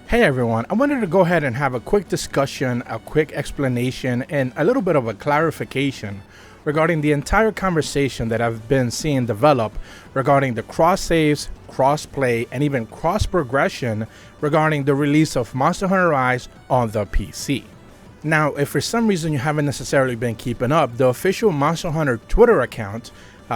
Hey everyone, I wanted to go ahead and have a quick discussion, a quick explanation, and a little bit of a clarification regarding the entire conversation that I've been seeing develop regarding the cross saves, crossplay, and even cross progression regarding the release of Monster Hunter Rise on the PC. Now, if for some reason you haven't necessarily been keeping up, the official Monster Hunter Twitter account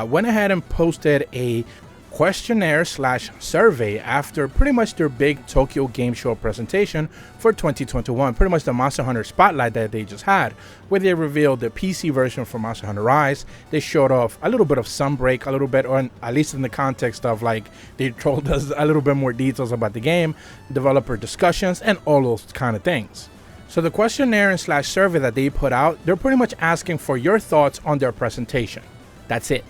went ahead and posted a questionnaire/survey after pretty much their big Tokyo Game Show presentation for 2021, pretty much the Monster Hunter spotlight that they just had, where they revealed the PC version for Monster Hunter Rise. They showed off a little bit of Sunbreak, a little bit, or at least in the context of like they told us a little bit more details about the game, developer discussions, and all those kind of things. So the questionnaire and survey that they put out, they're pretty much asking for your thoughts on their presentation. That's it.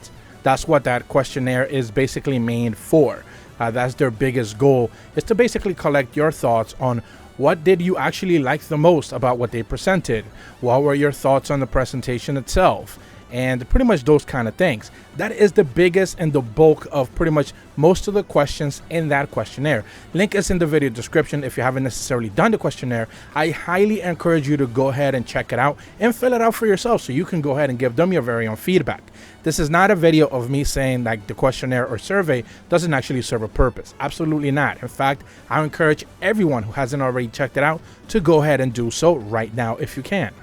That's what that questionnaire is basically made for. That's their biggest goal, is to basically collect your thoughts on what did you actually like the most about what they presented, what were your thoughts on the presentation itself, and pretty much those kind of things. That is the biggest and the bulk of pretty much most of the questions in that questionnaire. Link is in the video description. If you haven't necessarily done the questionnaire, I highly encourage you to go ahead and check it out and fill it out for yourself so you can go ahead and give them your very own feedback. This is not a video of me saying like the questionnaire or survey doesn't actually serve a purpose. Absolutely not. In fact, I encourage everyone who hasn't already checked it out to go ahead and do so right now if you can.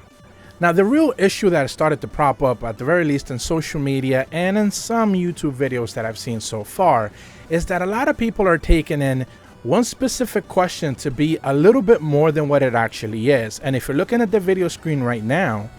Now, the real issue that started to prop up, at the very least in social media and in some YouTube videos that I've seen so far, is that a lot of people are taking in one specific question to be a little bit more than what it actually is. And if you're looking at the video screen right now,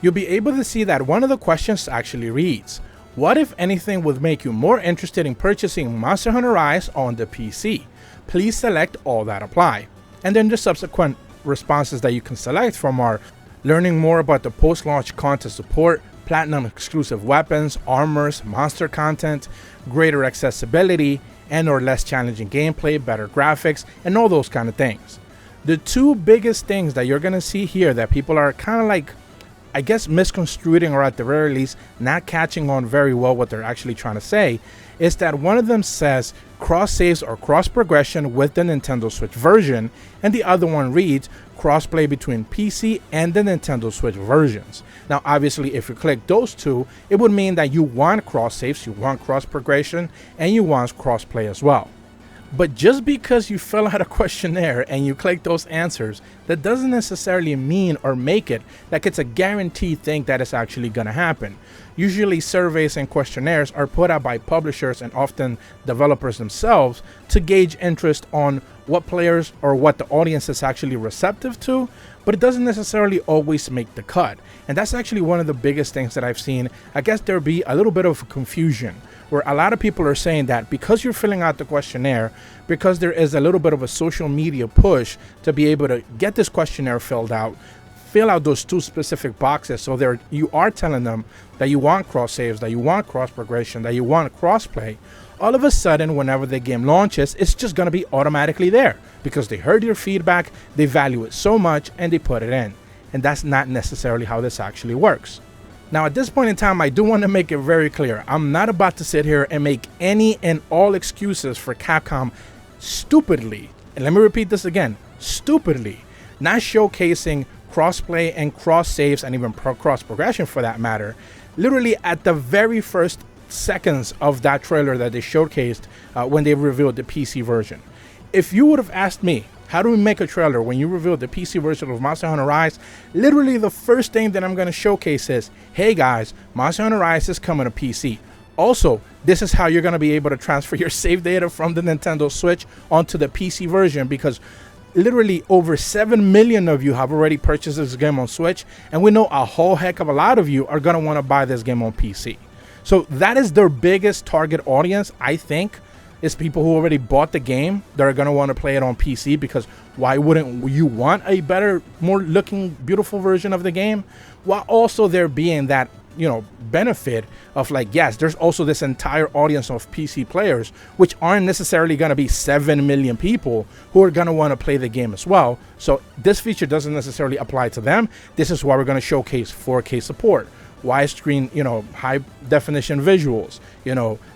you'll be able to see that one of the questions actually reads, what if anything would make you more interested in purchasing Monster Hunter Rise on the PC? Please select all that apply. And then the subsequent responses that you can select from are learning more about the post-launch content support, platinum exclusive weapons, armors, monster content, greater accessibility, and or less challenging gameplay, better graphics, and all those kind of things. The two biggest things that you're going to see here that people are kind of like, I guess, misconstruing, or at the very least not catching on very well what they're actually trying to say, is that one of them says cross saves or cross progression with the Nintendo Switch version, and the other one reads crossplay between PC and the Nintendo Switch versions. Now, obviously, if you click those two, it would mean that you want cross saves, you want cross progression, and you want crossplay as well. But just because you fill out a questionnaire and you click those answers, that doesn't necessarily mean or make it like it's a guaranteed thing that is actually going to happen. Usually surveys and questionnaires are put out by publishers and often developers themselves to gauge interest on what players or what the audience is actually receptive to, but it doesn't necessarily always make the cut. And that's actually one of the biggest things that I've seen. I guess there be a little bit of confusion where a lot of people are saying that because you're filling out the questionnaire, because there is a little bit of a social media push to be able to get this questionnaire filled out, fill out those two specific boxes, so there you are telling them that you want cross saves, that you want cross progression, that you want crossplay. All of a sudden, whenever the game launches, it's just going to be automatically there because they heard your feedback, they value it so much, and they put it in. And that's not necessarily how this actually works. Now, at this point in time, I do want to make it very clear. I'm not about to sit here and make any and all excuses for Capcom stupidly, and let me repeat this again, stupidly, not showcasing crossplay and cross saves and even cross progression for that matter, literally at the very first seconds of that trailer that they showcased when they revealed the PC version. If you would have asked me, how do we make a trailer when you revealed the PC version of Monster Hunter Rise, literally the first thing that I'm going to showcase is, hey guys, Monster Hunter Rise is coming to PC. Also, this is how you're going to be able to transfer your save data from the Nintendo Switch onto the PC version, because literally over 7 million of you have already purchased this game on Switch, and we know a whole heck of a lot of you are going to want to buy this game on PC. So that is their biggest target audience, I think, is people who already bought the game that are going to want to play it on PC, because why wouldn't you want a better, more looking, beautiful version of the game? While also there being that, benefit of like, yes, there's also this entire audience of PC players, which aren't necessarily going to be 7 million people who are going to want to play the game as well. So this feature doesn't necessarily apply to them. This is why we're going to showcase 4K support. widescreen, high definition visuals,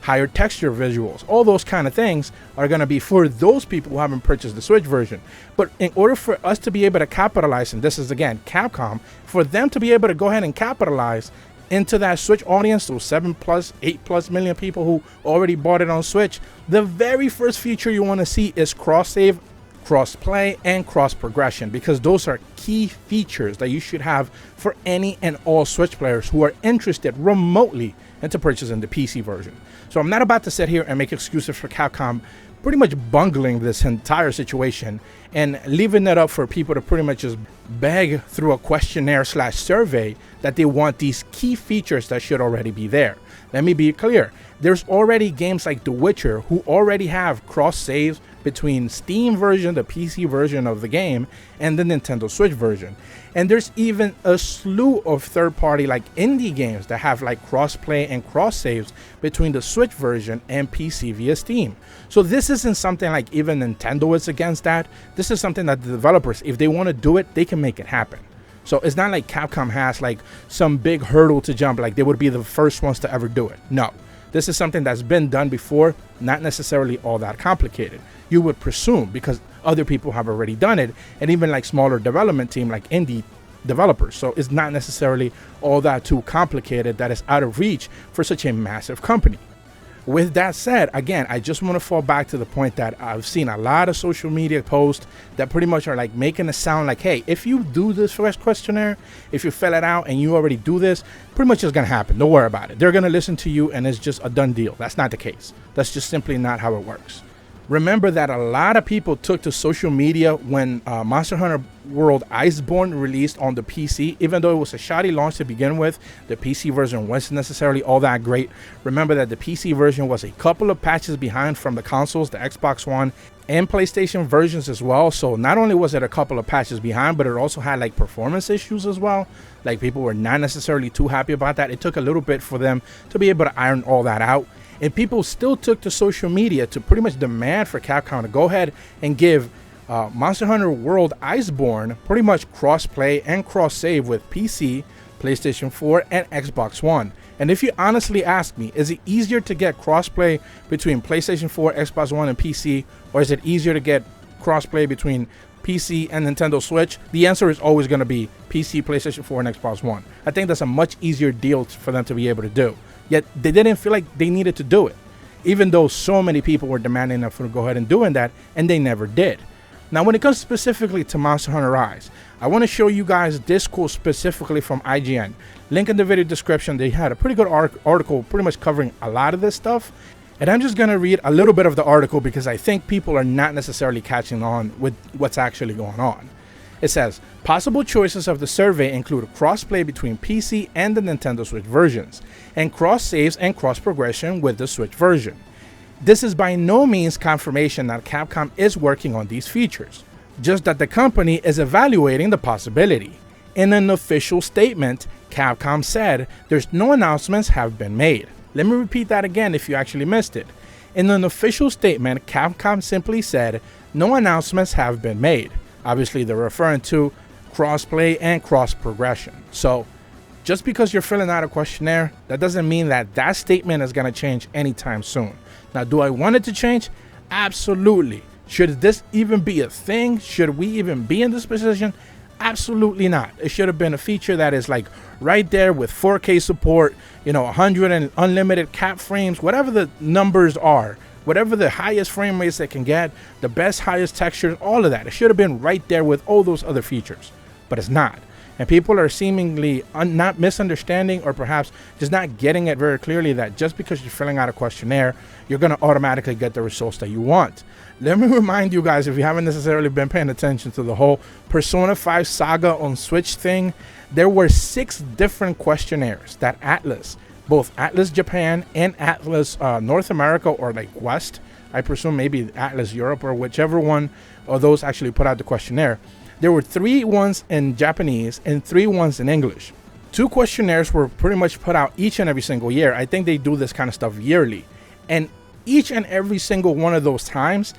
higher texture visuals. All those kind of things are going to be for those people who haven't purchased the Switch version. But in order for us to be able to capitalize, and this is again Capcom, for them to be able to go ahead and capitalize into that Switch audience, those 7+, 8+ million people who already bought it on Switch, the very first feature you want to see is cross-save, cross-play, and cross-progression, because those are key features that you should have for any and all Switch players who are interested remotely into purchasing the PC version. So I'm not about to sit here and make excuses for Capcom pretty much bungling this entire situation and leaving it up for people to pretty much just beg through a questionnaire / survey that they want these key features that should already be there. Let me be clear. There's already games like The Witcher who already have cross saves between Steam version, the PC version of the game, and the Nintendo Switch version. And there's even a slew of third-party like indie games that have like cross-play and cross-saves between the Switch version and PC via Steam. So this isn't something like even Nintendo is against that. This is something that the developers, if they want to do it, they can make it happen. So it's not like Capcom has like some big hurdle to jump, like they would be the first ones to ever do it. No, this is something that's been done before, not necessarily all that complicated. You would presume, because other people have already done it, and even like smaller development team like indie developers. So it's not necessarily all that too complicated that is out of reach for such a massive company. With that said, again, I just want to fall back to the point that I've seen a lot of social media posts that pretty much are like making it sound like, hey, if you do this first questionnaire, if you fill it out and you already do this, pretty much it's going to happen. Don't worry about it. They're going to listen to you and it's just a done deal. That's not the case. That's just simply not how it works. Remember that a lot of people took to social media when Monster Hunter World Iceborne released on the PC. Even though it was a shoddy launch to begin with, the PC version wasn't necessarily all that great. Remember that the PC version was a couple of patches behind from the consoles, the Xbox One and PlayStation versions as well. So not only was it a couple of patches behind, but it also had like performance issues as well. Like people were not necessarily too happy about that. It took a little bit for them to be able to iron all that out. And people still took to social media to pretty much demand for Capcom to go ahead and give Monster Hunter World Iceborne pretty much cross-play and cross-save with PC, PlayStation 4, and Xbox One. And if you honestly ask me, is it easier to get cross-play between PlayStation 4, Xbox One, and PC, or is it easier to get cross-play between PC and Nintendo Switch? The answer is always going to be PC, PlayStation 4, and Xbox One. I think that's a much easier deal for them to be able to do. Yet they didn't feel like they needed to do it, even though so many people were demanding them to go ahead and doing that, and they never did. Now, when it comes specifically to Monster Hunter Rise, I want to show you guys this quote specifically from IGN. Link in the video description. They had a pretty good article pretty much covering a lot of this stuff. And I'm just going to read a little bit of the article because I think people are not necessarily catching on with what's actually going on. It says, possible choices of the survey include cross-play between PC and the Nintendo Switch versions, and cross-saves and cross-progression with the Switch version. This is by no means confirmation that Capcom is working on these features, just that the company is evaluating the possibility. In an official statement, Capcom said there's no announcements have been made. Let me repeat that again if you actually missed it. In an official statement, Capcom simply said no announcements have been made. Obviously, they're referring to cross-play and cross-progression. So, just because you're filling out a questionnaire, that doesn't mean that that statement is going to change anytime soon. Now, do I want it to change? Absolutely. Should this even be a thing? Should we even be in this position? Absolutely not. It should have been a feature that is like right there with 4K support, 100 and unlimited cap frames, whatever the numbers are. Whatever the highest frame rates they can get, the best, highest textures, all of that. It should have been right there with all those other features, but it's not. And people are seemingly not misunderstanding or perhaps just not getting it very clearly that just because you're filling out a questionnaire, you're going to automatically get the results that you want. Let me remind you guys, if you haven't necessarily been paying attention to the whole Persona 5 Saga on Switch thing, there were 6 different questionnaires that Atlas, both Atlas Japan and Atlas North America or like West, I presume maybe Atlas Europe or whichever one of those actually put out the questionnaire. There were 3 ones in Japanese and 3 ones in English. 2 questionnaires were pretty much put out each and every single year. I think they do this kind of stuff yearly. And each and every single one of those times,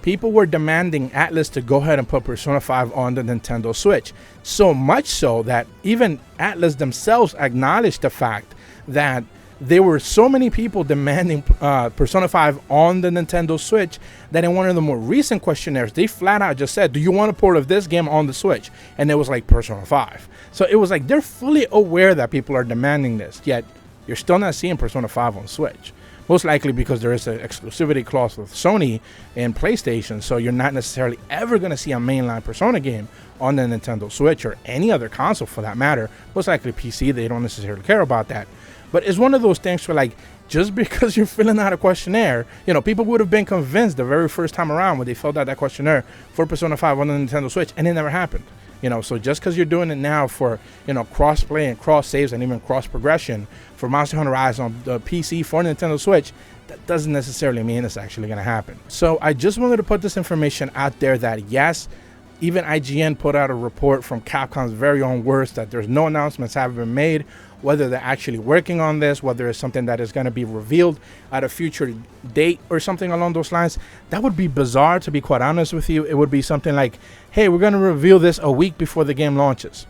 people were demanding Atlus to go ahead and put Persona 5 on the Nintendo Switch. So much so that even Atlus themselves acknowledged the fact that there were so many people demanding Persona 5 on the Nintendo Switch that in one of the more recent questionnaires, they flat out just said, do you want a port of this game on the Switch? And it was like Persona 5. So it was like they're fully aware that people are demanding this, yet you're still not seeing Persona 5 on Switch. Most likely because there is an exclusivity clause with Sony and PlayStation, so you're not necessarily ever going to see a mainline Persona game on the Nintendo Switch or any other console for that matter. Most likely PC, they don't necessarily care about that. But it's one of those things where, like, just because you're filling out a questionnaire, you know, people would have been convinced the very first time around when they filled out that questionnaire for Persona 5 on the Nintendo Switch, and it never happened. You know, so just because you're doing it now for, you know, cross-play and cross-saves and even cross-progression for Monster Hunter Rise on the PC for Nintendo Switch, that doesn't necessarily mean it's actually going to happen. So I just wanted to put this information out there that, yes, even IGN put out a report from Capcom's very own words that there's no announcements have been made, whether they're actually working on this, whether it's something that is going to be revealed at a future date or something along those lines. That would be bizarre, to be quite honest with you. It would be something like, hey, we're going to reveal this a week before the game launches.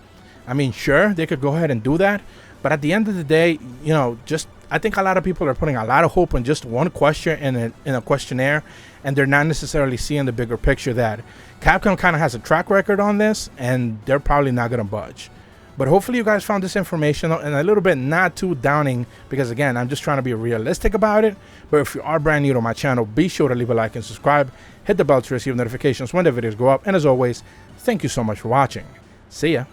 I mean, sure, they could go ahead and do that, but at the end of the day, you know, just I think a lot of people are putting a lot of hope on just one question in a questionnaire, and they're not necessarily seeing the bigger picture that Capcom kind of has a track record on this, and they're probably not going to budge. But hopefully you guys found this information and a little bit not too downing, because again, I'm just trying to be realistic about it. But if you are brand new to my channel, be sure to leave a like and subscribe. Hit the bell to receive notifications when the videos go up. And as always, thank you so much for watching. See ya.